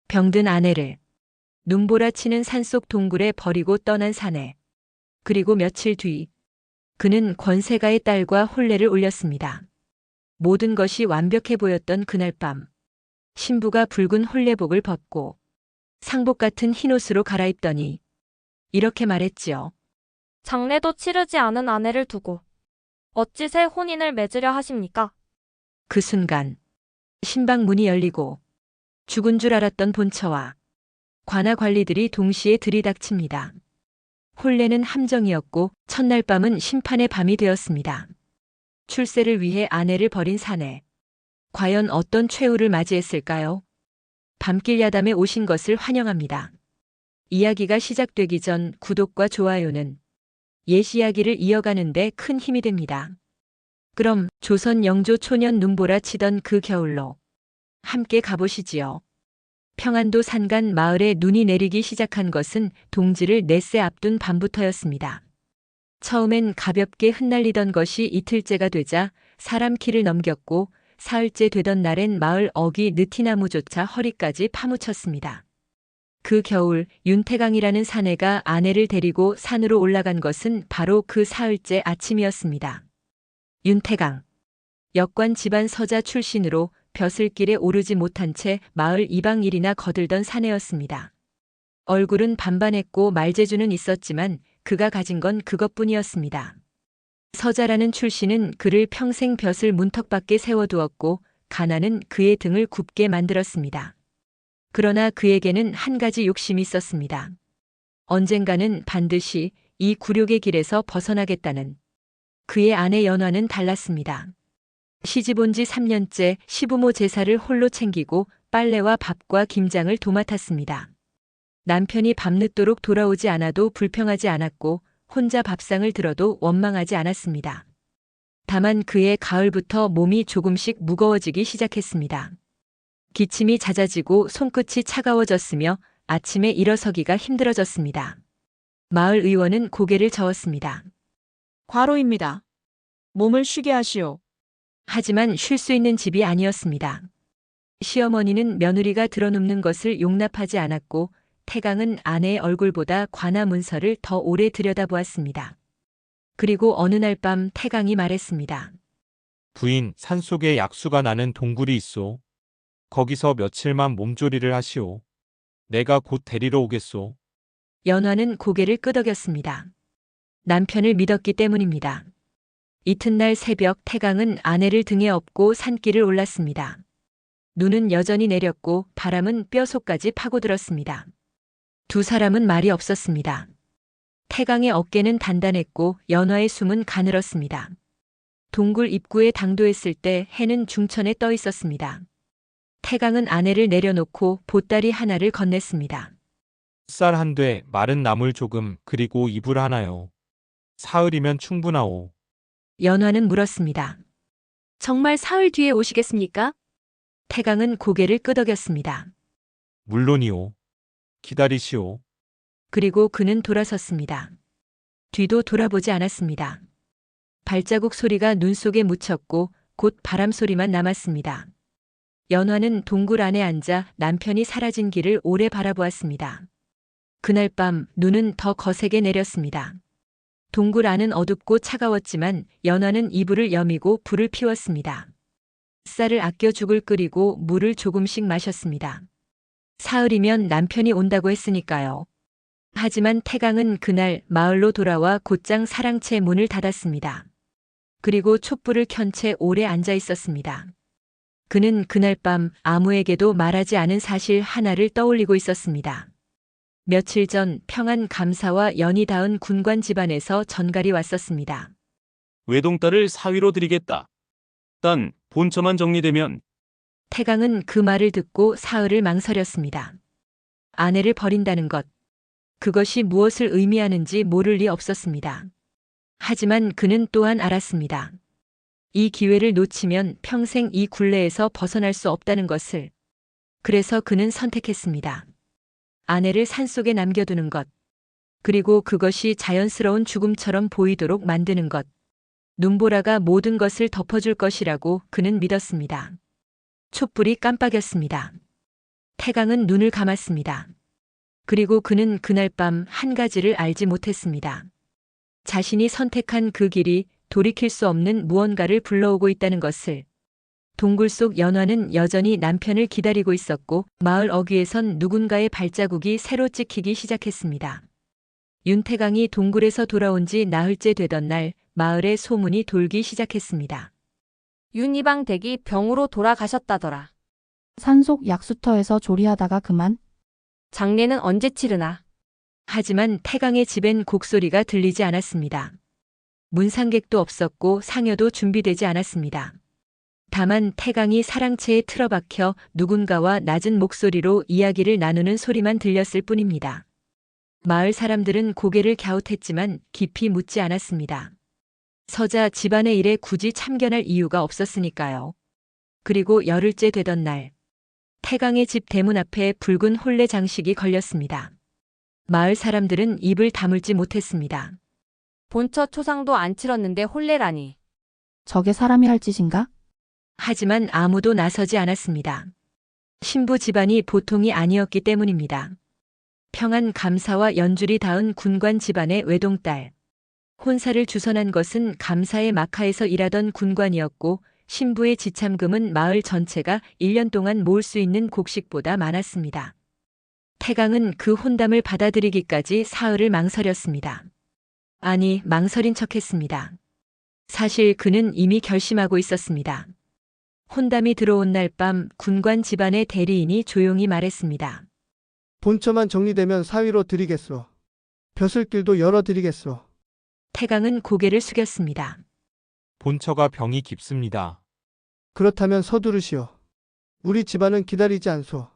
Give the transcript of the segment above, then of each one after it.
병든 아내를 눈보라 치는 산속 동굴에 버리고 떠난 사내. 그리고 며칠 뒤 그는 권세가의 딸과 혼례를 올렸습니다. 모든 것이 완벽해 보였던 그날 밤 신부가 붉은 혼례복을 벗고 상복 같은 흰옷으로 갈아입더니 이렇게 말했지요. 장례도 치르지 않은 아내를 두고 어찌 새 혼인을 맺으려 하십니까? 그 순간 신방 문이 열리고 죽은 줄 알았던 본처와 관아 관리들이 동시에 들이닥칩니다. 혼례는 함정이었고 첫날 밤은 심판의 밤이 되었습니다. 출세를 위해 아내를 버린 사내. 과연 어떤 최후를 맞이했을까요? 밤길 야담에 오신 것을 환영합니다. 이야기가 시작되기 전 구독과 좋아요는 옛 이야기를 이어가는 데 큰 힘이 됩니다. 그럼 조선 영조 초년 눈보라 치던 그 겨울로 함께 가보시지요. 평안도 산간 마을에 눈이 내리기 시작한 것은 동지를 넷세 앞둔 밤부터였습니다. 처음엔 가볍게 흩날리던 것이 이틀째가 되자 사람 키를 넘겼고 사흘째 되던 날엔 마을 어귀 느티나무조차 허리까지 파묻혔습니다. 그 겨울 윤태강이라는 사내가 아내를 데리고 산으로 올라간 것은 바로 그 사흘째 아침이었습니다. 윤태강. 역관 집안 서자 출신으로 벼슬길에 오르지 못한 채 마을 이방일이나 거들던 사내였습니다. 얼굴은 반반했고 말재주는 있었지만 그가 가진 건 그것뿐이었습니다. 서자라는 출신은 그를 평생 벼슬 문턱밖에 세워두었고 가난은 그의 등을 굽게 만들었습니다. 그러나 그에게는 한 가지 욕심이 있었습니다. 언젠가는 반드시 이 굴욕의 길에서 벗어나겠다는. 그의 아내 연화는 달랐습니다. 시집 온 지 3년째 시부모 제사를 홀로 챙기고 빨래와 밥과 김장을 도맡았습니다. 남편이 밤늦도록 돌아오지 않아도 불평하지 않았고 혼자 밥상을 들어도 원망하지 않았습니다. 다만 그의 가을부터 몸이 조금씩 무거워지기 시작했습니다. 기침이 잦아지고 손끝이 차가워졌으며 아침에 일어서기가 힘들어졌습니다. 마을 의원은 고개를 저었습니다. 과로입니다. 몸을 쉬게 하시오. 하지만 쉴 수 있는 집이 아니었습니다. 시어머니는 며느리가 드러눕는 것을 용납하지 않았고 태강은 아내의 얼굴보다 관아 문서를 더 오래 들여다보았습니다. 그리고 어느 날 밤 태강이 말했습니다. 부인, 산속에 약수가 나는 동굴이 있소. 거기서 며칠만 몸조리를 하시오. 내가 곧 데리러 오겠소. 연화는 고개를 끄덕였습니다. 남편을 믿었기 때문입니다. 이튿날 새벽 태강은 아내를 등에 업고 산길을 올랐습니다. 눈은 여전히 내렸고 바람은 뼛속까지 파고들었습니다. 두 사람은 말이 없었습니다. 태강의 어깨는 단단했고 연화의 숨은 가늘었습니다. 동굴 입구에 당도했을 때 해는 중천에 떠 있었습니다. 태강은 아내를 내려놓고 보따리 하나를 건넸습니다. 쌀 한 돼, 마른 나물 조금, 그리고 이불 하나요. 사흘이면 충분하오. 연화는 물었습니다. 정말 사흘 뒤에 오시겠습니까? 태강은 고개를 끄덕였습니다. 물론이오. 기다리시오. 그리고 그는 돌아섰습니다. 뒤도 돌아보지 않았습니다. 발자국 소리가 눈 속에 묻혔고 곧 바람 소리만 남았습니다. 연화는 동굴 안에 앉아 남편이 사라진 길을 오래 바라보았습니다. 그날 밤 눈은 더 거세게 내렸습니다. 동굴 안은 어둡고 차가웠지만 연화는 이불을 여미고 불을 피웠습니다. 쌀을 아껴 죽을 끓이고 물을 조금씩 마셨습니다. 사흘이면 남편이 온다고 했으니까요. 하지만 태강은 그날 마을로 돌아와 곧장 사랑채 문을 닫았습니다. 그리고 촛불을 켠 채 오래 앉아 있었습니다. 그는 그날 밤 아무에게도 말하지 않은 사실 하나를 떠올리고 있었습니다. 며칠 전 평안 감사와 연이 닿은 군관 집안에서 전갈이 왔었습니다. 외동딸을 사위로 드리겠다. 단 본처만 정리되면. 태강은 그 말을 듣고 사흘을 망설였습니다. 아내를 버린다는 것, 그것이 무엇을 의미하는지 모를 리 없었습니다. 하지만 그는 또한 알았습니다. 이 기회를 놓치면 평생 이 굴레에서 벗어날 수 없다는 것을. 그래서 그는 선택했습니다. 아내를 산속에 남겨두는 것, 그리고 그것이 자연스러운 죽음처럼 보이도록 만드는 것. 눈보라가 모든 것을 덮어줄 것이라고 그는 믿었습니다. 촛불이 깜빡였습니다. 태강은 눈을 감았습니다. 그리고 그는 그날 밤 한 가지를 알지 못했습니다. 자신이 선택한 그 길이 돌이킬 수 없는 무언가를 불러오고 있다는 것을. 동굴 속 연화는 여전히 남편을 기다리고 있었고 마을 어귀에선 누군가의 발자국이 새로 찍히기 시작했습니다. 윤태강이 동굴에서 돌아온 지 나흘째 되던 날 마을에 소문이 돌기 시작했습니다. 윤이방 댁이 병으로 돌아가셨다더라. 산속 약수터에서 조리하다가 그만. 장례는 언제 치르나? 하지만 태강의 집엔 곡소리가 들리지 않았습니다. 문상객도 없었고 상여도 준비되지 않았습니다. 다만 태강이 사랑채에 틀어박혀 누군가와 낮은 목소리로 이야기를 나누는 소리만 들렸을 뿐입니다. 마을 사람들은 고개를 갸웃했지만 깊이 묻지 않았습니다. 서자 집안의 일에 굳이 참견할 이유가 없었으니까요. 그리고 열흘째 되던 날, 태강의 집 대문 앞에 붉은 혼례 장식이 걸렸습니다. 마을 사람들은 입을 다물지 못했습니다. 본처 초상도 안 치렀는데 혼례라니. 저게 사람이 할 짓인가? 하지만 아무도 나서지 않았습니다. 신부 집안이 보통이 아니었기 때문입니다. 평안 감사와 연줄이 닿은 군관 집안의 외동딸. 혼사를 주선한 것은 감사의 마카에서 일하던 군관이었고 신부의 지참금은 마을 전체가 1년 동안 모을 수 있는 곡식보다 많았습니다. 태강은 그 혼담을 받아들이기까지 사흘을 망설였습니다. 아니, 망설인 척했습니다. 사실 그는 이미 결심하고 있었습니다. 혼담이 들어온 날 밤 군관 집안의 대리인이 조용히 말했습니다. 본처만 정리되면 사위로 드리겠소. 벼슬길도 열어드리겠소. 태강은 고개를 숙였습니다. 본처가 병이 깊습니다. 그렇다면 서두르시오. 우리 집안은 기다리지 않소.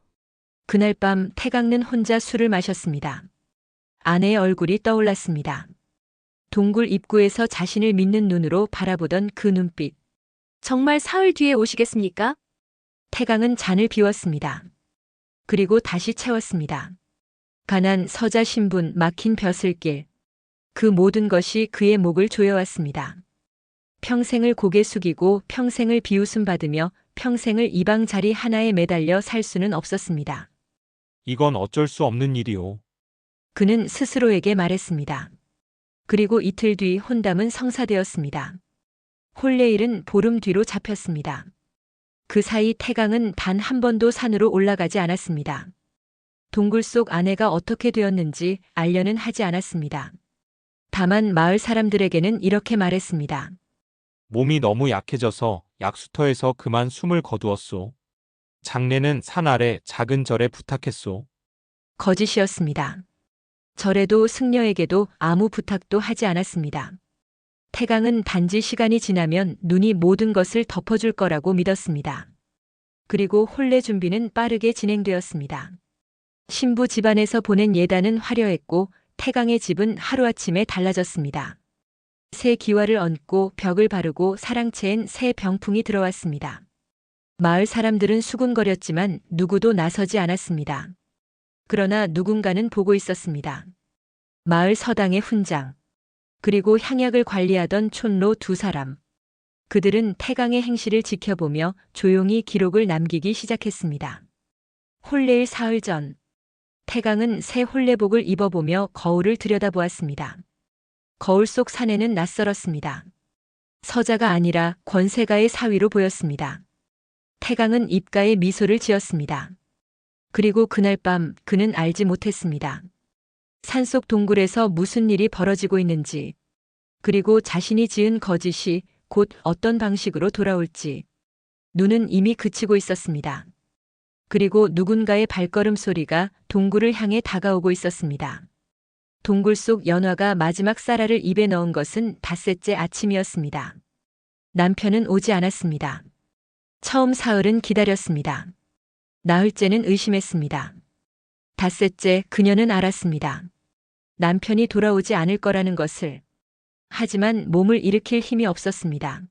그날 밤 태강은 혼자 술을 마셨습니다. 아내의 얼굴이 떠올랐습니다. 동굴 입구에서 자신을 믿는 눈으로 바라보던 그 눈빛. 정말 사흘 뒤에 오시겠습니까? 태강은 잔을 비웠습니다. 그리고 다시 채웠습니다. 가난, 서자 신분, 막힌 벼슬길. 그 모든 것이 그의 목을 조여왔습니다. 평생을 고개 숙이고 평생을 비웃음 받으며 평생을 이방 자리 하나에 매달려 살 수는 없었습니다. 이건 어쩔 수 없는 일이오. 그는 스스로에게 말했습니다. 그리고 이틀 뒤 혼담은 성사되었습니다. 혼례일은 보름 뒤로 잡혔습니다. 그 사이 태강은 단 한 번도 산으로 올라가지 않았습니다. 동굴 속 아내가 어떻게 되었는지 알려는 하지 않았습니다. 다만 마을 사람들에게는 이렇게 말했습니다. 몸이 너무 약해져서 약수터에서 그만 숨을 거두었소. 장례는 산 아래 작은 절에 부탁했소. 거짓이었습니다. 절에도 승려에게도 아무 부탁도 하지 않았습니다. 태강은 단지 시간이 지나면 눈이 모든 것을 덮어줄 거라고 믿었습니다. 그리고 혼례 준비는 빠르게 진행되었습니다. 신부 집안에서 보낸 예단은 화려했고 태강의 집은 하루아침에 달라졌습니다. 새 기와를 얹고 벽을 바르고 사랑채엔 새 병풍이 들어왔습니다. 마을 사람들은 수군거렸지만 누구도 나서지 않았습니다. 그러나 누군가는 보고 있었습니다. 마을 서당의 훈장, 그리고 향약을 관리하던 촌로 두 사람. 그들은 태강의 행실을 지켜보며 조용히 기록을 남기기 시작했습니다. 혼례일 사흘 전, 태강은 새 혼례복을 입어보며 거울을 들여다보았습니다. 거울 속 사내는 낯설었습니다. 서자가 아니라 권세가의 사위로 보였습니다. 태강은 입가에 미소를 지었습니다. 그리고 그날 밤 그는 알지 못했습니다. 산속 동굴에서 무슨 일이 벌어지고 있는지, 그리고 자신이 지은 거짓이 곧 어떤 방식으로 돌아올지. 눈은 이미 그치고 있었습니다. 그리고 누군가의 발걸음 소리가 동굴을 향해 다가오고 있었습니다. 동굴 속 연화가 마지막 쌀알을 입에 넣은 것은 닷새째 아침이었습니다. 남편은 오지 않았습니다. 처음 사흘은 기다렸습니다. 나흘째는 의심했습니다. 닷새째 그녀는 알았습니다. 남편이 돌아오지 않을 거라는 것을. 하지만 몸을 일으킬 힘이 없었습니다.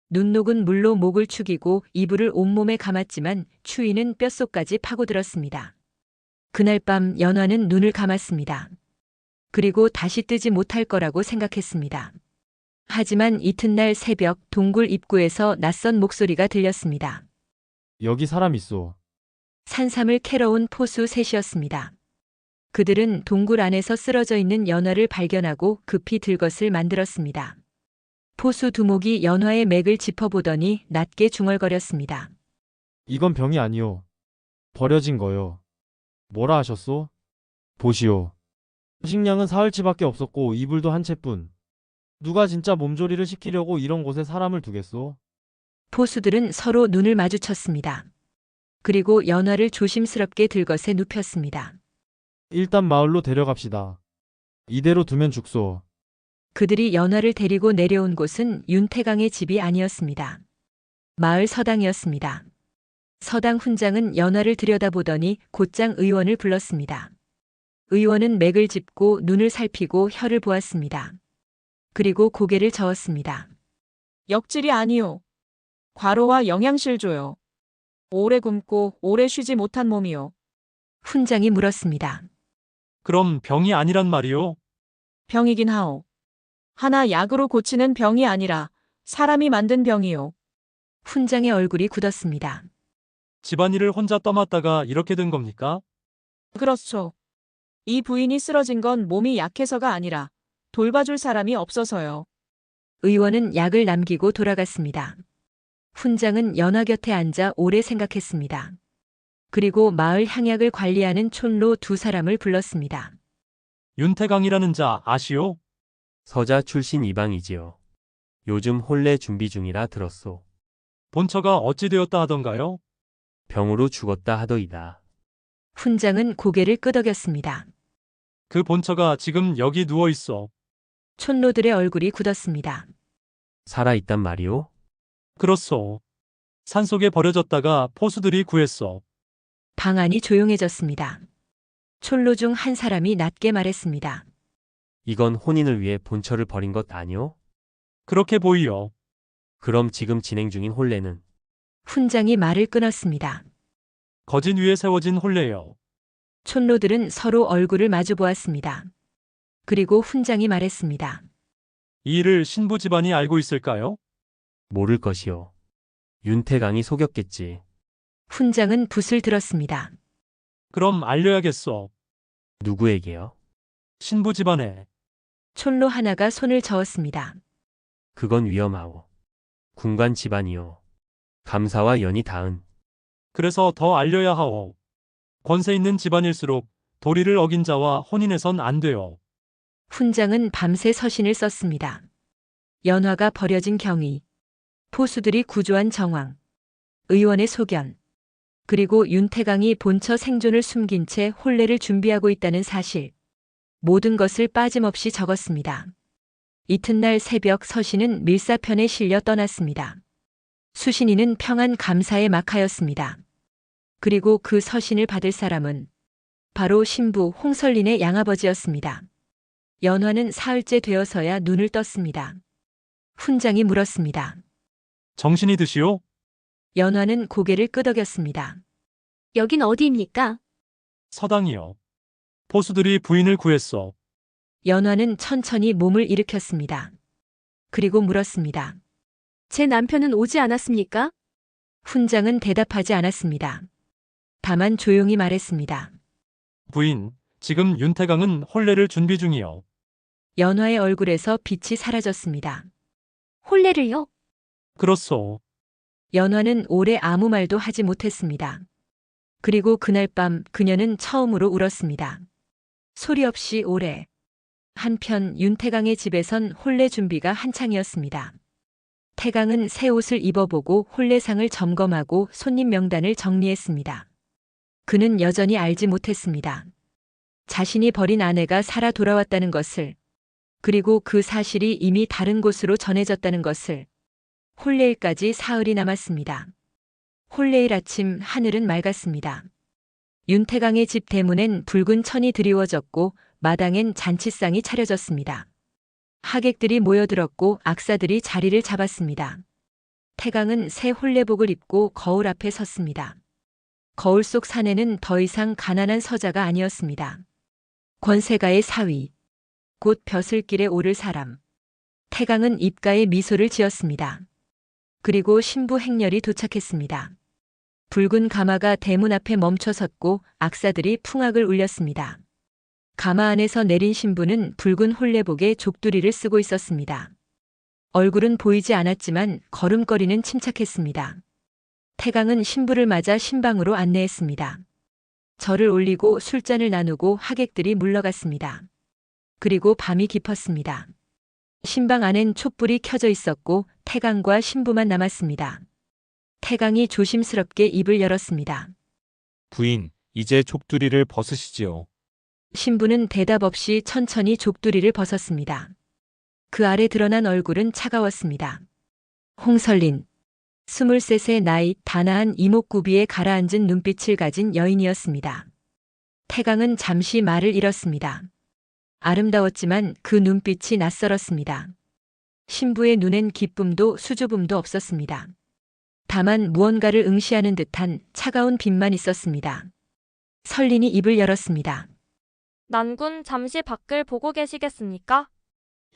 눈녹은 물로 목을 축이고 이불을 온몸에 감았지만 추위는 뼛속까지 파고들었습니다. 그날 밤 연화는 눈을 감았습니다. 그리고 다시 뜨지 못할 거라고 생각했습니다. 하지만 이튿날 새벽 동굴 입구에서 낯선 목소리가 들렸습니다. 여기 사람 있어. 산삼을 캐러 온 포수 셋이었습니다. 그들은 동굴 안에서 쓰러져 있는 연화를 발견하고 급히 들것을 만들었습니다. 포수 두목이 연화의 맥을 짚어보더니 낮게 중얼거렸습니다. 이건 병이 아니오. 버려진 거요. 뭐라 하셨소? 보시오. 식량은 사흘치밖에 없었고 이불도 한 채뿐. 누가 진짜 몸조리를 시키려고 이런 곳에 사람을 두겠소? 포수들은 서로 눈을 마주쳤습니다. 그리고 연화를 조심스럽게 들것에 눕혔습니다. 일단 마을로 데려갑시다. 이대로 두면 죽소. 그들이 연화를 데리고 내려온 곳은 윤태강의 집이 아니었습니다. 마을 서당이었습니다. 서당 훈장은 연화를 들여다보더니 곧장 의원을 불렀습니다. 의원은 맥을 짚고 눈을 살피고 혀를 보았습니다. 그리고 고개를 저었습니다. 역질이 아니오. 과로와 영양실조요. 오래 굶고 오래 쉬지 못한 몸이요. 훈장이 물었습니다. 그럼 병이 아니란 말이오? 병이긴 하오. 하나 약으로 고치는 병이 아니라 사람이 만든 병이요. 훈장의 얼굴이 굳었습니다. 집안일을 혼자 떠맡다가 이렇게 된 겁니까? 그렇소. 이 부인이 쓰러진 건 몸이 약해서가 아니라 돌봐줄 사람이 없어서요. 의원은 약을 남기고 돌아갔습니다. 훈장은 연화 곁에 앉아 오래 생각했습니다. 그리고 마을 향약을 관리하는 촌로 두 사람을 불렀습니다. 윤태강이라는 자 아시오? 서자 출신 이방이지요. 요즘 혼례 준비 중이라 들었소. 본처가 어찌 되었다 하던가요? 병으로 죽었다 하더이다. 훈장은 고개를 끄덕였습니다. 그 본처가 지금 여기 누워 있어. 촌로들의 얼굴이 굳었습니다. 살아있단 말이오? 그렇소. 산속에 버려졌다가 포수들이 구했어. 방 안이 조용해졌습니다. 촌로 중 한 사람이 낮게 말했습니다. 이건 혼인을 위해 본처를 버린 것 아니오? 그렇게 보이요. 그럼 지금 진행 중인 혼례는? 훈장이 말을 끊었습니다. 거진 위에 세워진 혼례요. 촌로들은 서로 얼굴을 마주 보았습니다. 그리고 훈장이 말했습니다. 이 일을 신부 집안이 알고 있을까요? 모를 것이오. 윤태강이 속였겠지. 훈장은 붓을 들었습니다. 그럼 알려야겠어. 누구에게요? 신부 집안에. 촌로 하나가 손을 저었습니다. 그건 위험하오. 군관 집안이오. 감사와 연이 닿은. 그래서 더 알려야 하오. 권세 있는 집안일수록 도리를 어긴 자와 혼인해선 안 돼요. 훈장은 밤새 서신을 썼습니다. 연화가 버려진 경위, 포수들이 구조한 정황, 의원의 소견, 그리고 윤태강이 본처 생존을 숨긴 채 혼례를 준비하고 있다는 사실, 모든 것을 빠짐없이 적었습니다. 이튿날 새벽 서신은 밀사편에 실려 떠났습니다. 수신이는 평안 감사에 막하였습니다. 그리고 그 서신을 받을 사람은 바로 신부 홍설린의 양아버지였습니다. 연화는 사흘째 되어서야 눈을 떴습니다. 훈장이 물었습니다. 정신이 드시오? 연화는 고개를 끄덕였습니다. 여긴 어디입니까? 서당이요. 포수들이 부인을 구했어. 연화는 천천히 몸을 일으켰습니다. 그리고 물었습니다. 제 남편은 오지 않았습니까? 훈장은 대답하지 않았습니다. 다만 조용히 말했습니다. 부인, 지금 윤태강은 혼례를 준비 중이요. 연화의 얼굴에서 빛이 사라졌습니다. 혼례를요? 그렇소. 연화는 오래 아무 말도 하지 못했습니다. 그리고 그날 밤 그녀는 처음으로 울었습니다. 소리 없이 오래. 한편 윤태강의 집에선 혼례 준비가 한창이었습니다. 태강은 새 옷을 입어보고 혼례상을 점검하고 손님 명단을 정리했습니다. 그는 여전히 알지 못했습니다. 자신이 버린 아내가 살아 돌아왔다는 것을, 그리고 그 사실이 이미 다른 곳으로 전해졌다는 것을. 혼례일까지 사흘이 남았습니다. 혼례일 아침 하늘은 맑았습니다. 윤태강의 집 대문엔 붉은 천이 드리워졌고 마당엔 잔치상이 차려졌습니다. 하객들이 모여들었고 악사들이 자리를 잡았습니다. 태강은 새 혼례복을 입고 거울 앞에 섰습니다. 거울 속 사내는 더 이상 가난한 서자가 아니었습니다. 권세가의 사위, 곧 벼슬길에 오를 사람. 태강은 입가에 미소를 지었습니다. 그리고 신부 행렬이 도착했습니다. 붉은 가마가 대문 앞에 멈춰 섰고 악사들이 풍악을 울렸습니다. 가마 안에서 내린 신부는 붉은 홀레복에 족두리를 쓰고 있었습니다. 얼굴은 보이지 않았지만 걸음걸이는 침착했습니다. 태강은 신부를 맞아 신방으로 안내했습니다. 절을 올리고 술잔을 나누고 하객들이 물러갔습니다. 그리고 밤이 깊었습니다. 신방 안엔 촛불이 켜져 있었고 태강과 신부만 남았습니다. 태강이 조심스럽게 입을 열었습니다. 부인, 이제 족두리를 벗으시지요. 신부는 대답 없이 천천히 족두리를 벗었습니다. 그 아래 드러난 얼굴은 차가웠습니다. 홍설린, 23의 나이 단아한 이목구비에 가라앉은 눈빛을 가진 여인이었습니다. 태강은 잠시 말을 잃었습니다. 아름다웠지만 그 눈빛이 낯설었습니다. 신부의 눈엔 기쁨도 수줍음도 없었습니다. 다만 무언가를 응시하는 듯한 차가운 빛만 있었습니다. 설린이 입을 열었습니다. 난군 잠시 밖을 보고 계시겠습니까?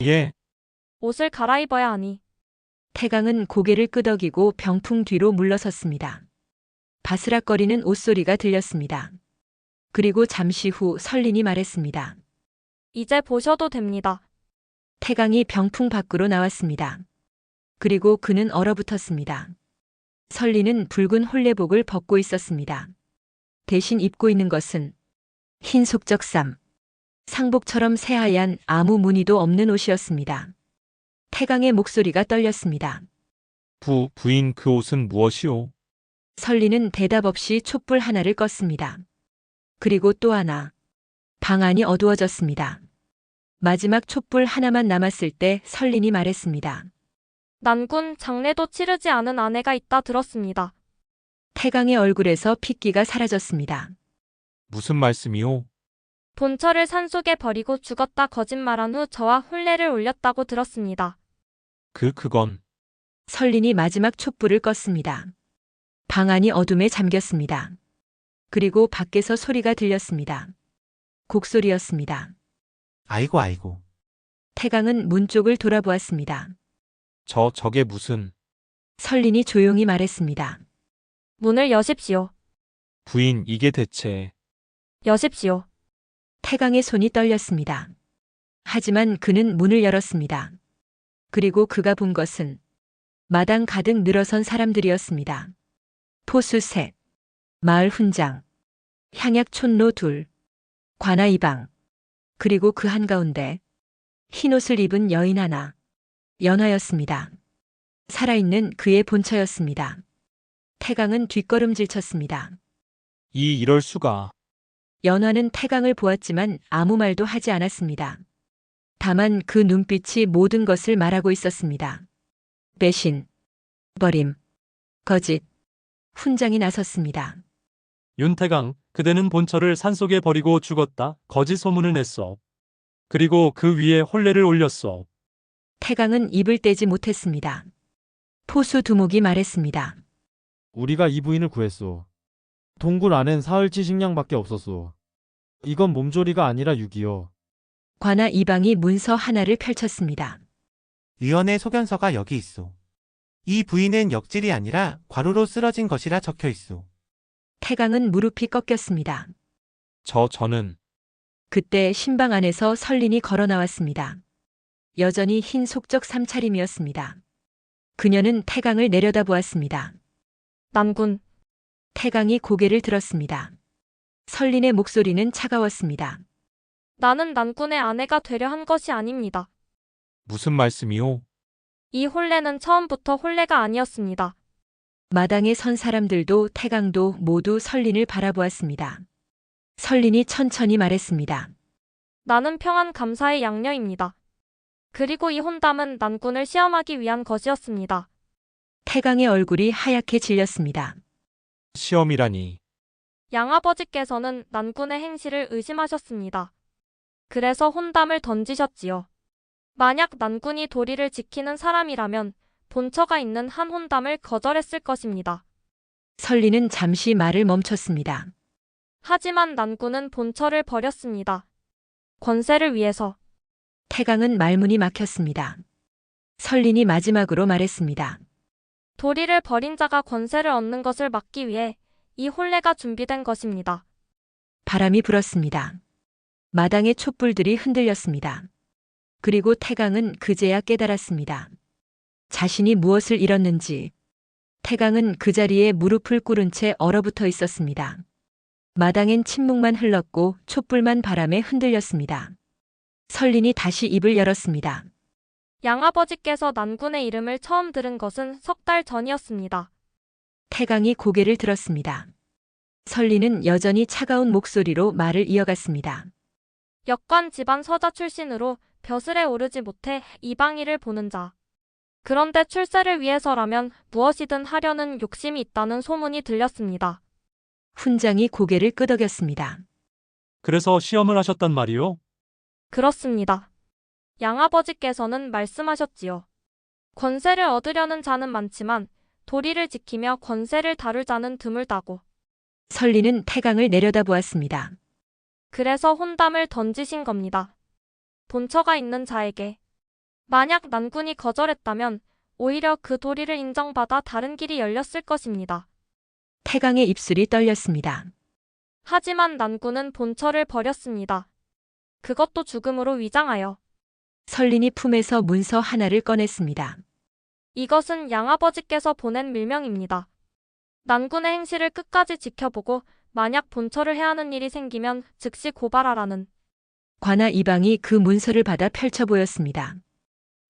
예, 옷을 갈아입어야 하니. 태강은 고개를 끄덕이고 병풍 뒤로 물러섰습니다. 바스락거리는 옷소리가 들렸습니다. 그리고 잠시 후 설린이 말했습니다. 이제 보셔도 됩니다. 태강이 병풍 밖으로 나왔습니다. 그리고 그는 얼어붙었습니다. 설린은 붉은 홀레복을 벗고 있었습니다. 대신 입고 있는 것은 흰 속적삼, 상복처럼 새하얀 아무 무늬도 없는 옷이었습니다. 태강의 목소리가 떨렸습니다. 부인 그 옷은 무엇이오? 설린은 대답 없이 촛불 하나를 껐습니다. 그리고 또 하나. 방 안이 어두워졌습니다. 마지막 촛불 하나만 남았을 때 설린이 말했습니다. 난군 장례도 치르지 않은 아내가 있다 들었습니다. 태강의 얼굴에서 핏기가 사라졌습니다. 무슨 말씀이오? 본처를 산속에 버리고 죽었다 거짓말한 후 저와 혼례를 올렸다고 들었습니다. 그건 설린이 마지막 촛불을 껐습니다. 방 안이 어둠에 잠겼습니다. 그리고 밖에서 소리가 들렸습니다. 곡소리였습니다. 아이고. 태강은 문 쪽을 돌아보았습니다. 저게 무슨... 설린이 조용히 말했습니다. 문을 여십시오. 부인, 이게 대체... 여십시오. 태강의 손이 떨렸습니다. 하지만 그는 문을 열었습니다. 그리고 그가 본 것은 마당 가득 늘어선 사람들이었습니다. 포수 셋, 마을 훈장, 향약 촌로 둘, 관아 이방, 그리고 그 한가운데 흰옷을 입은 여인 하나, 연화였습니다. 살아있는 그의 본처였습니다. 태강은 뒷걸음질 쳤습니다. 이럴 수가... 연화는 태강을 보았지만 아무 말도 하지 않았습니다. 다만 그 눈빛이 모든 것을 말하고 있었습니다. 배신, 버림, 거짓. 훈장이 나섰습니다. 윤태강, 그대는 본처를 산속에 버리고 죽었다 거짓 소문을 냈어. 그리고 그 위에 혼례를 올렸어. 태강은 입을 떼지 못했습니다. 포수 두목이 말했습니다. 우리가 이 부인을 구했소. 동굴 안엔 사흘치 식량밖에 없었소. 이건 몸조리가 아니라 육이요. 관아 이방이 문서 하나를 펼쳤습니다. 위원의 소견서가 여기 있소. 이 부인은 역질이 아니라 과로로 쓰러진 것이라 적혀 있소. 태강은 무릎이 꺾였습니다. 저는... 그때 신방 안에서 설린이 걸어 나왔습니다. 여전히 흰 속적 삼차림이었습니다. 그녀는 태강을 내려다보았습니다. 난군. 태강이 고개를 들었습니다. 설린의 목소리는 차가웠습니다. 나는 난군의 아내가 되려 한 것이 아닙니다. 무슨 말씀이오? 이 혼례는 처음부터 혼례가 아니었습니다. 마당에 선 사람들도 태강도 모두 설린을 바라보았습니다. 설린이 천천히 말했습니다. 나는 평안 감사의 양녀입니다. 그리고 이 혼담은 난군을 시험하기 위한 것이었습니다. 태강의 얼굴이 하얗게 질렸습니다. 시험이라니... 양아버지께서는 난군의 행실을 의심하셨습니다. 그래서 혼담을 던지셨지요. 만약 난군이 도리를 지키는 사람이라면 본처가 있는 한 혼담을 거절했을 것입니다. 설린은 잠시 말을 멈췄습니다. 하지만 난군은 본처를 버렸습니다. 권세를 위해서. 태강은 말문이 막혔습니다. 설린이 마지막으로 말했습니다. 도리를 버린 자가 권세를 얻는 것을 막기 위해 이 혼례가 준비된 것입니다. 바람이 불었습니다. 마당의 촛불들이 흔들렸습니다. 그리고 태강은 그제야 깨달았습니다. 자신이 무엇을 잃었는지. 태강은 그 자리에 무릎을 꿇은 채 얼어붙어 있었습니다. 마당엔 침묵만 흘렀고 촛불만 바람에 흔들렸습니다. 설린이 다시 입을 열었습니다. 양아버지께서 난군의 이름을 처음 들은 것은 석 달 전이었습니다. 태강이 고개를 들었습니다. 설린은 여전히 차가운 목소리로 말을 이어갔습니다. 역관 집안 서자 출신으로 벼슬에 오르지 못해 이방일을 보는 자. 그런데 출세를 위해서라면 무엇이든 하려는 욕심이 있다는 소문이 들렸습니다. 훈장이 고개를 끄덕였습니다. 그래서 시험을 하셨단 말이요? 그렇습니다. 양아버지께서는 말씀하셨지요. 권세를 얻으려는 자는 많지만 도리를 지키며 권세를 다룰 자는 드물다고. 설린은 태강을 내려다보았습니다. 그래서 혼담을 던지신 겁니다. 본처가 있는 자에게. 만약 난군이 거절했다면 오히려 그 도리를 인정받아 다른 길이 열렸을 것입니다. 태강의 입술이 떨렸습니다. 하지만 난군은 본처를 버렸습니다. 그것도 죽음으로 위장하여. 설린이 품에서 문서 하나를 꺼냈습니다. 이것은 양아버지께서 보낸 밀명입니다. 난군의 행실을 끝까지 지켜보고 만약 본처를 해하는 일이 생기면 즉시 고발하라는. 관아 이방이 그 문서를 받아 펼쳐 보였습니다.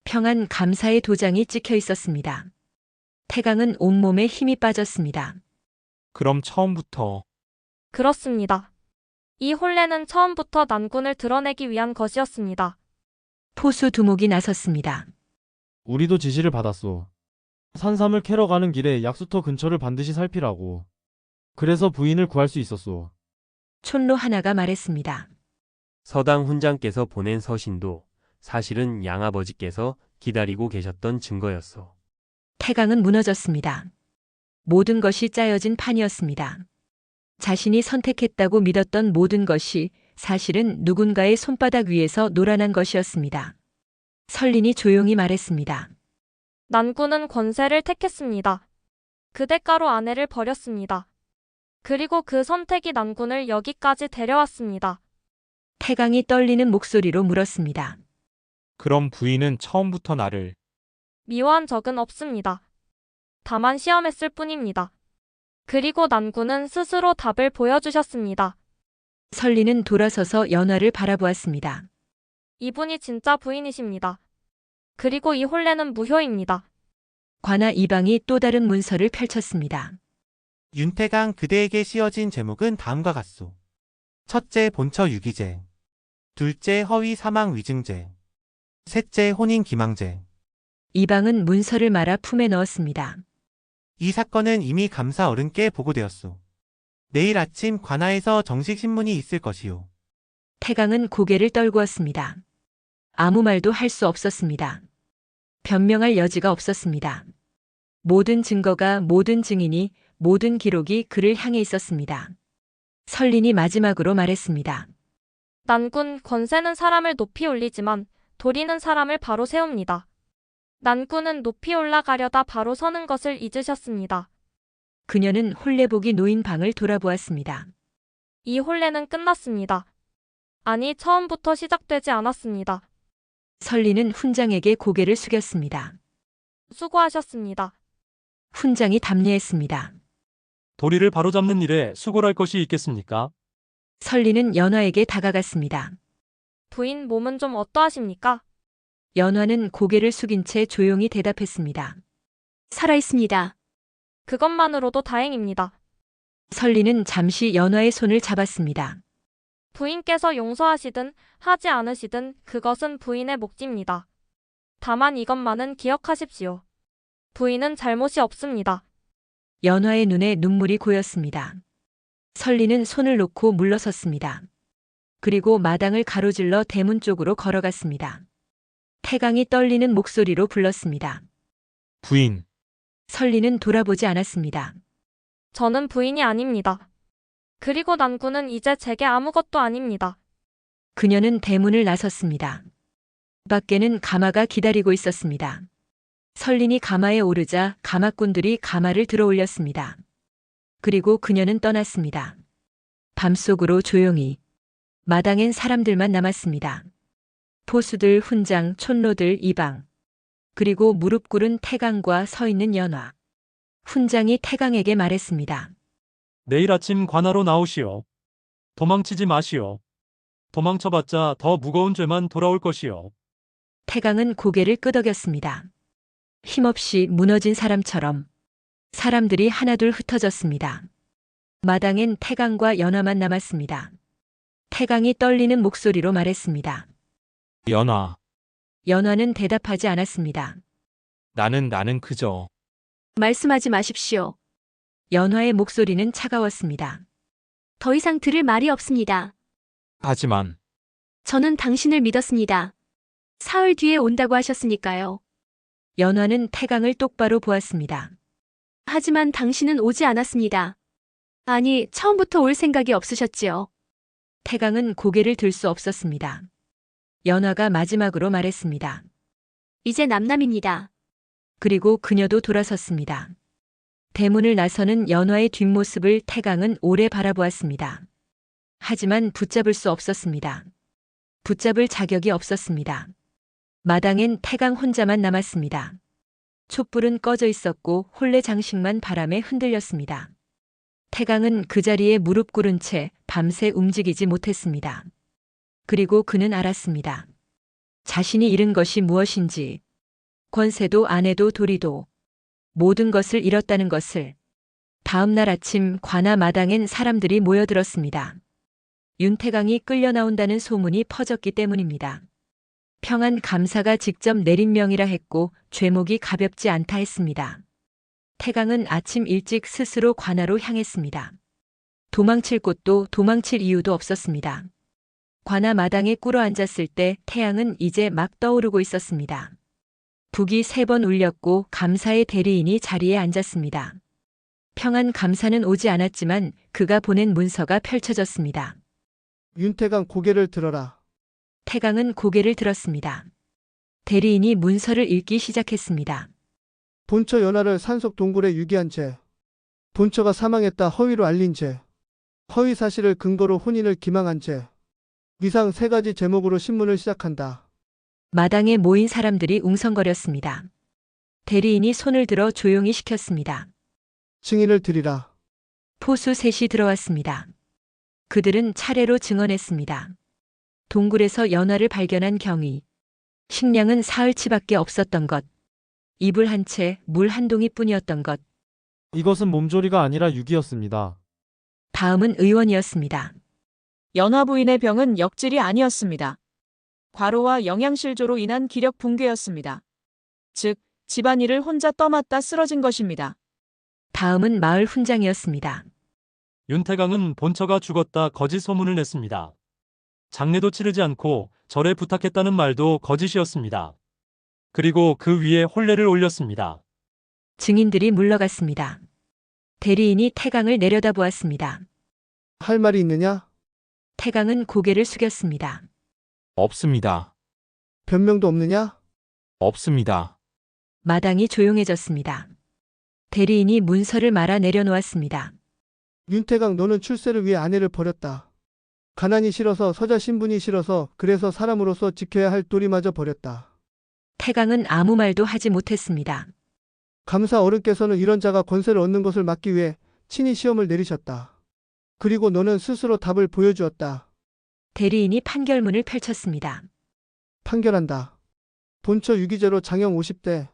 평안 감사의 도장이 찍혀 있었습니다. 태강은 온몸에 힘이 빠졌습니다. 그럼 처음부터 그렇습니다. 이 혼례는 처음부터 난군을 드러내기 위한 것이었습니다. 포수 두목이 나섰습니다. 우리도 지시를 받았소. 산삼을 캐러 가는 길에 약수터 근처를 반드시 살피라고. 그래서 부인을 구할 수 있었소. 촌로 하나가 말했습니다. 서당 훈장께서 보낸 서신도 사실은 양아버지께서 기다리고 계셨던 증거였소. 태강은 무너졌습니다. 모든 것이 짜여진 판이었습니다. 자신이 선택했다고 믿었던 모든 것이 사실은 누군가의 손바닥 위에서 노란한 것이었습니다. 설린이 조용히 말했습니다. 난군은 권세를 택했습니다. 그 대가로 아내를 버렸습니다. 그리고 그 선택이 난군을 여기까지 데려왔습니다. 태강이 떨리는 목소리로 물었습니다. 그럼 부인은 처음부터 나를 미워한 적은 없습니다. 다만 시험했을 뿐입니다. 그리고 난군은 스스로 답을 보여주셨습니다. 설린은 돌아서서 연화를 바라보았습니다. 이분이 진짜 부인이십니다. 그리고 이 혼례는 무효입니다. 관아 이방이 또 다른 문서를 펼쳤습니다. 윤태강 그대에게 씌어진 제목은 다음과 같소. 첫째 본처 유기죄, 둘째 허위 사망 위증죄, 셋째 혼인 기망죄. 이방은 문서를 말아 품에 넣었습니다. 이 사건은 이미 감사 어른께 보고되었소. 내일 아침 관아에서 정식 신문이 있을 것이요. 태강은 고개를 떨구었습니다. 아무 말도 할 수 없었습니다. 변명할 여지가 없었습니다. 모든 증거가, 모든 증인이, 모든 기록이 그를 향해 있었습니다. 설린이 마지막으로 말했습니다. 난군 권세는 사람을 높이 올리지만 도리는 사람을 바로 세웁니다. 난군은 높이 올라가려다 바로 서는 것을 잊으셨습니다. 그녀는 혼례복이 놓인 방을 돌아보았습니다. 이 혼례는 끝났습니다. 아니, 처음부터 시작되지 않았습니다. 설린은 훈장에게 고개를 숙였습니다. 수고하셨습니다. 훈장이 답례했습니다. 도리를 바로잡는 일에 수고할 것이 있겠습니까? 설린은 연화에게 다가갔습니다. 부인 몸은 좀 어떠하십니까? 연화는 고개를 숙인 채 조용히 대답했습니다. 살아있습니다. 그것만으로도 다행입니다. 설린은 잠시 연화의 손을 잡았습니다. 부인께서 용서하시든 하지 않으시든 그것은 부인의 몫입니다. 다만 이것만은 기억하십시오. 부인은 잘못이 없습니다. 연화의 눈에 눈물이 고였습니다. 설린은 손을 놓고 물러섰습니다. 그리고 마당을 가로질러 대문 쪽으로 걸어갔습니다. 태강이 떨리는 목소리로 불렀습니다. 부인. 설린은 돌아보지 않았습니다. 저는 부인이 아닙니다. 그리고 난군은 이제 제게 아무것도 아닙니다. 그녀는 대문을 나섰습니다. 밖에는 가마가 기다리고 있었습니다. 설린이 가마에 오르자 가마꾼들이 가마를 들어 올렸습니다. 그리고 그녀는 떠났습니다. 밤속으로 조용히. 마당엔 사람들만 남았습니다. 포수들, 훈장, 촌로들, 이방. 그리고 무릎 꿇은 태강과 서 있는 연화. 훈장이 태강에게 말했습니다. 내일 아침 관하로 나오시오. 도망치지 마시오. 도망쳐봤자 더 무거운 죄만 돌아올 것이오. 태강은 고개를 끄덕였습니다. 힘없이 무너진 사람처럼 사람들이 하나둘 흩어졌습니다. 마당엔 태강과 연화만 남았습니다. 태강이 떨리는 목소리로 말했습니다. 연화, 연화는 대답하지 않았습니다. 나는 그저 말씀하지 마십시오. 연화의 목소리는 차가웠습니다. 더 이상 들을 말이 없습니다. 하지만 저는 당신을 믿었습니다. 사흘 뒤에 온다고 하셨으니까요. 연화는 태강을 똑바로 보았습니다. 하지만 당신은 오지 않았습니다. 아니, 처음부터 올 생각이 없으셨지요. 태강은 고개를 들 수 없었습니다. 연화가 마지막으로 말했습니다. 이제 남남입니다. 그리고 그녀도 돌아섰습니다. 대문을 나서는 연화의 뒷모습을 태강은 오래 바라보았습니다. 하지만 붙잡을 수 없었습니다. 붙잡을 자격이 없었습니다. 마당엔 태강 혼자만 남았습니다. 촛불은 꺼져 있었고 혼례 장식만 바람에 흔들렸습니다. 태강은 그 자리에 무릎 꿇은 채 밤새 움직이지 못했습니다. 그리고 그는 알았습니다. 자신이 잃은 것이 무엇인지, 권세도 아내도 도리도 모든 것을 잃었다는 것을. 다음 날 아침 관아 마당엔 사람들이 모여들었습니다. 윤태강이 끌려 나온다는 소문이 퍼졌기 때문입니다. 평안 감사가 직접 내린 명이라 했고 죄목이 가볍지 않다 했습니다. 태강은 아침 일찍 스스로 관아로 향했습니다. 도망칠 곳도 도망칠 이유도 없었습니다. 관아 마당에 꿇어 앉았을 때 태양은 이제 막 떠오르고 있었습니다. 북이 3번 울렸고 감사의 대리인이 자리에 앉았습니다. 평안 감사는 오지 않았지만 그가 보낸 문서가 펼쳐졌습니다. 윤태강 고개를 들어라. 태강은 고개를 들었습니다. 대리인이 문서를 읽기 시작했습니다. 본처 연하를 산속 동굴에 유기한 죄. 본처가 사망했다 허위로 알린 죄. 허위 사실을 근거로 혼인을 기망한 죄. 위상 3가지 제목으로 신문을 시작한다. 마당에 모인 사람들이 웅성거렸습니다. 대리인이 손을 들어 조용히 시켰습니다. 증인을 드리라. 포수 3이 들어왔습니다. 그들은 차례로 증언했습니다. 동굴에서 연화를 발견한 경위. 식량은 사흘치밖에 없었던 것. 이불 한 채, 물 한 동이뿐이었던 것. 이것은 몸조리가 아니라 유기였습니다. 다음은 의원이었습니다. 연화 부인의 병은 역질이 아니었습니다. 과로와 영양실조로 인한 기력 붕괴였습니다. 즉, 집안일을 혼자 떠맡다 쓰러진 것입니다. 다음은 마을 훈장이었습니다. 윤태강은 본처가 죽었다 거짓 소문을 냈습니다. 장례도 치르지 않고 절에 부탁했다는 말도 거짓이었습니다. 그리고 그 위에 혼례를 올렸습니다. 증인들이 물러갔습니다. 대리인이 태강을 내려다보았습니다. 할 말이 있느냐? 태강은 고개를 숙였습니다. 없습니다. 변명도 없느냐? 없습니다. 마당이 조용해졌습니다. 대리인이 문서를 말아 내려놓았습니다. 윤태강 너는 출세를 위해 아내를 버렸다. 가난이 싫어서 서자 신분이 싫어서 그래서 사람으로서 지켜야 할 도리마저 버렸다. 태강은 아무 말도 하지 못했습니다. 감사 어른께서는 이런 자가 권세를 얻는 것을 막기 위해 친히 시험을 내리셨다. 그리고 너는 스스로 답을 보여주었다. 대리인이 판결문을 펼쳤습니다. 판결한다. 본처 유기죄로 장형 50대,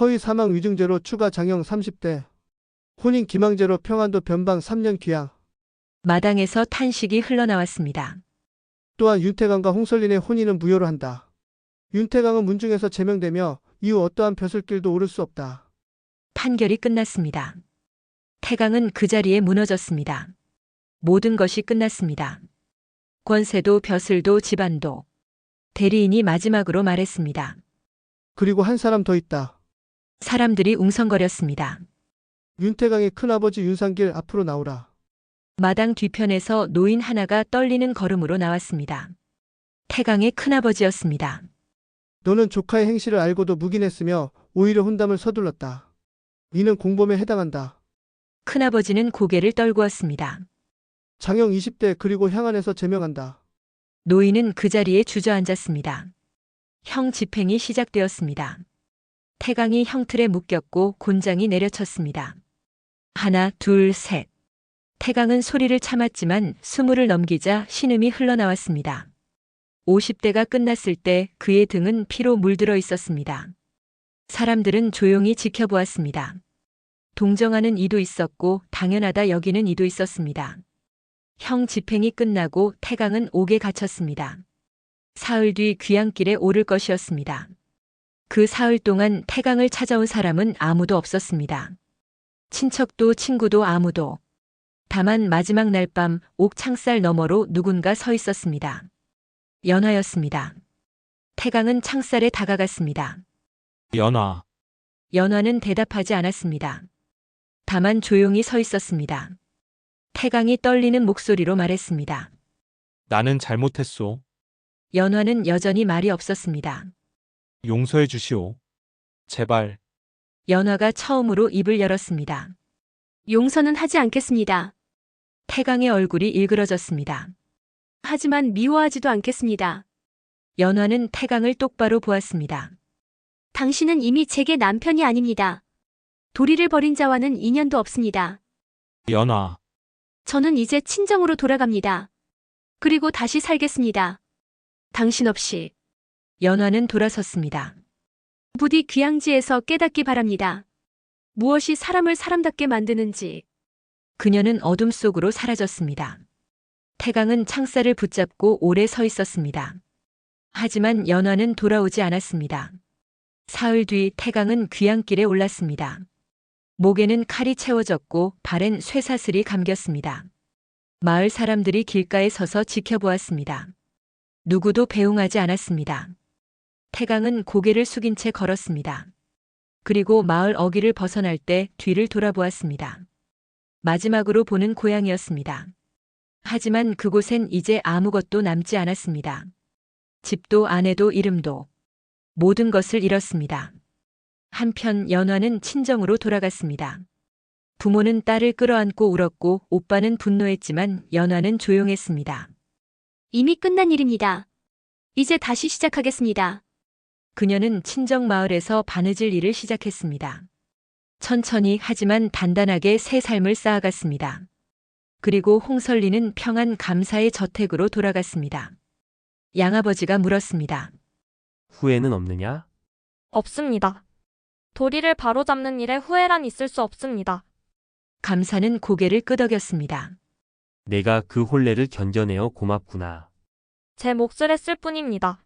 허위 사망 위증죄로 추가 장형 30대, 혼인 기망죄로 평안도 변방 3년 귀양. 마당에서 탄식이 흘러나왔습니다. 또한 윤태강과 홍설린의 혼인은 무효로 한다. 윤태강은 문중에서 제명되며 이후 어떠한 벼슬길도 오를 수 없다. 판결이 끝났습니다. 태강은 그 자리에 무너졌습니다. 모든 것이 끝났습니다. 권세도 벼슬도 집안도. 대리인이 마지막으로 말했습니다. 그리고 한 사람 더 있다. 사람들이 웅성거렸습니다. 윤태강의 큰아버지 윤상길 앞으로 나오라. 마당 뒤편에서 노인 하나가 떨리는 걸음으로 나왔습니다. 태강의 큰아버지였습니다. 너는 조카의 행실을 알고도 묵인했으며 오히려 혼담을 서둘렀다. 이는 공범에 해당한다. 큰아버지는 고개를 떨구었습니다. 장형 20대 그리고 향안에서 제명한다. 노인은 그 자리에 주저앉았습니다. 형 집행이 시작되었습니다. 태강이 형틀에 묶였고 곤장이 내려쳤습니다. 하나, 둘, 셋. 태강은 소리를 참았지만 20을 넘기자 신음이 흘러나왔습니다. 50대가 끝났을 때 그의 등은 피로 물들어 있었습니다. 사람들은 조용히 지켜보았습니다. 동정하는 이도 있었고 당연하다 여기는 이도 있었습니다. 형 집행이 끝나고 태강은 옥에 갇혔습니다. 사흘 뒤 귀향길에 오를 것이었습니다. 그 사흘 동안 태강을 찾아온 사람은 아무도 없었습니다. 친척도 친구도 아무도. 다만 마지막 날 밤 옥 창살 너머로 누군가 서 있었습니다. 연화였습니다. 태강은 창살에 다가갔습니다. 연화. 연화는 대답하지 않았습니다. 다만 조용히 서 있었습니다. 태강이 떨리는 목소리로 말했습니다. 나는 잘못했소. 연화는 여전히 말이 없었습니다. 용서해 주시오. 제발. 연화가 처음으로 입을 열었습니다. 용서는 하지 않겠습니다. 태강의 얼굴이 일그러졌습니다. 하지만 미워하지도 않겠습니다. 연화는 태강을 똑바로 보았습니다. 당신은 이미 제게 남편이 아닙니다. 도리를 버린 자와는 인연도 없습니다. 연화. 저는 이제 친정으로 돌아갑니다. 그리고 다시 살겠습니다. 당신 없이. 연화는 돌아섰습니다. 부디 귀향지에서 깨닫기 바랍니다. 무엇이 사람을 사람답게 만드는지. 그녀는 어둠 속으로 사라졌습니다. 태강은 창살을 붙잡고 오래 서 있었습니다. 하지만 연화는 돌아오지 않았습니다. 사흘 뒤 태강은 귀향길에 올랐습니다. 목에는 칼이 채워졌고 발엔 쇠사슬이 감겼습니다. 마을 사람들이 길가에 서서 지켜보았습니다. 누구도 배웅하지 않았습니다. 태강은 고개를 숙인 채 걸었습니다. 그리고 마을 어귀를 벗어날 때 뒤를 돌아보았습니다. 마지막으로 보는 고향이었습니다. 하지만 그곳엔 이제 아무것도 남지 않았습니다. 집도 아내도 이름도 모든 것을 잃었습니다. 한편 연화는 친정으로 돌아갔습니다. 부모는 딸을 끌어안고 울었고 오빠는 분노했지만 연화는 조용했습니다. 이미 끝난 일입니다. 이제 다시 시작하겠습니다. 그녀는 친정 마을에서 바느질 일을 시작했습니다. 천천히 하지만 단단하게 새 삶을 쌓아갔습니다. 그리고 홍설리는 평안 감사의 저택으로 돌아갔습니다. 양아버지가 물었습니다. 후회는 없느냐? 없습니다. 도리를 바로잡는 일에 후회란 있을 수 없습니다. 감사는 고개를 끄덕였습니다. 내가 그 혼례를 견뎌내어 고맙구나. 제 몫을 했을 뿐입니다.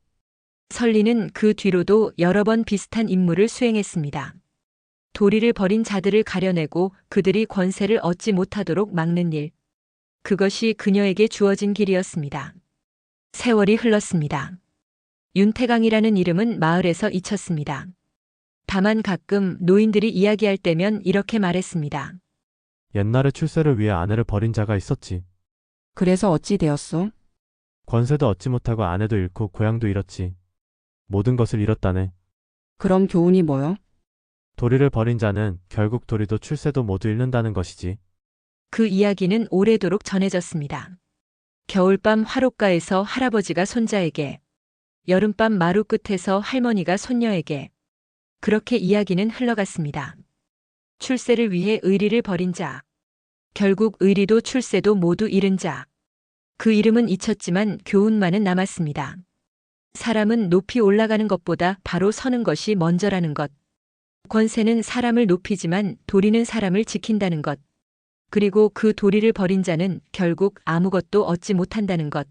설리는 그 뒤로도 여러 번 비슷한 임무를 수행했습니다. 도리를 버린 자들을 가려내고 그들이 권세를 얻지 못하도록 막는 일. 그것이 그녀에게 주어진 길이었습니다. 세월이 흘렀습니다. 윤태강이라는 이름은 마을에서 잊혔습니다. 다만 가끔 노인들이 이야기할 때면 이렇게 말했습니다. 옛날에 출세를 위해 아내를 버린 자가 있었지. 그래서 어찌 되었소? 권세도 얻지 못하고 아내도 잃고 고향도 잃었지. 모든 것을 잃었다네. 그럼 교훈이 뭐요? 도리를 버린 자는 결국 도리도 출세도 모두 잃는다는 것이지. 그 이야기는 오래도록 전해졌습니다. 겨울밤 화롯가에서 할아버지가 손자에게, 여름밤 마루 끝에서 할머니가 손녀에게, 그렇게 이야기는 흘러갔습니다. 출세를 위해 의리를 버린 자, 결국 의리도 출세도 모두 잃은 자. 그 이름은 잊혔지만 교훈만은 남았습니다. 사람은 높이 올라가는 것보다 바로 서는 것이 먼저라는 것. 권세는 사람을 높이지만 도리는 사람을 지킨다는 것. 그리고 그 도리를 버린 자는 결국 아무것도 얻지 못한다는 것.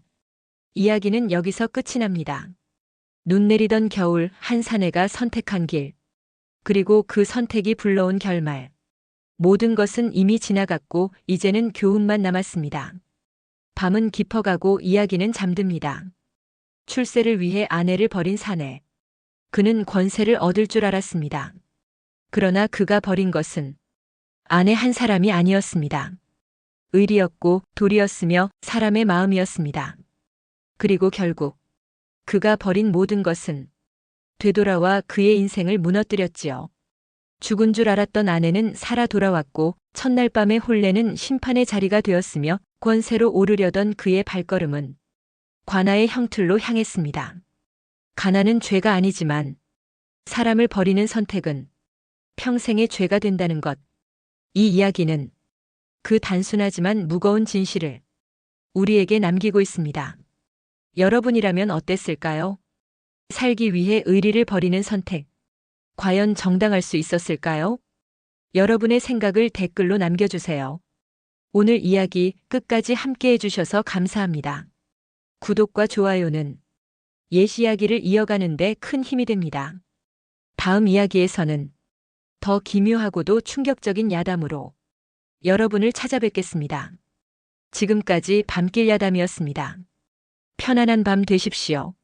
이야기는 여기서 끝이 납니다. 눈 내리던 겨울 한 사내가 선택한 길. 그리고 그 선택이 불러온 결말. 모든 것은 이미 지나갔고 이제는 교훈만 남았습니다. 밤은 깊어가고 이야기는 잠듭니다. 출세를 위해 아내를 버린 사내. 그는 권세를 얻을 줄 알았습니다. 그러나 그가 버린 것은 아내 한 사람이 아니었습니다. 의리였고 도리였으며 사람의 마음이었습니다. 그리고 결국 그가 버린 모든 것은 되돌아와 그의 인생을 무너뜨렸지요. 죽은 줄 알았던 아내는 살아 돌아왔고 첫날 밤의 혼례는 심판의 자리가 되었으며 권세로 오르려던 그의 발걸음은 관아의 형틀로 향했습니다. 가난은 죄가 아니지만 사람을 버리는 선택은 평생의 죄가 된다는 것. 이 이야기는 그 단순하지만 무거운 진실을 우리에게 남기고 있습니다. 여러분이라면 어땠을까요? 살기 위해 의리를 버리는 선택. 과연 정당할 수 있었을까요? 여러분의 생각을 댓글로 남겨주세요. 오늘 이야기 끝까지 함께 해주셔서 감사합니다. 구독과 좋아요는 옛 이야기를 이어가는 데 큰 힘이 됩니다. 다음 이야기에서는 더 기묘하고도 충격적인 야담으로 여러분을 찾아뵙겠습니다. 지금까지 밤길 야담이었습니다. 편안한 밤 되십시오.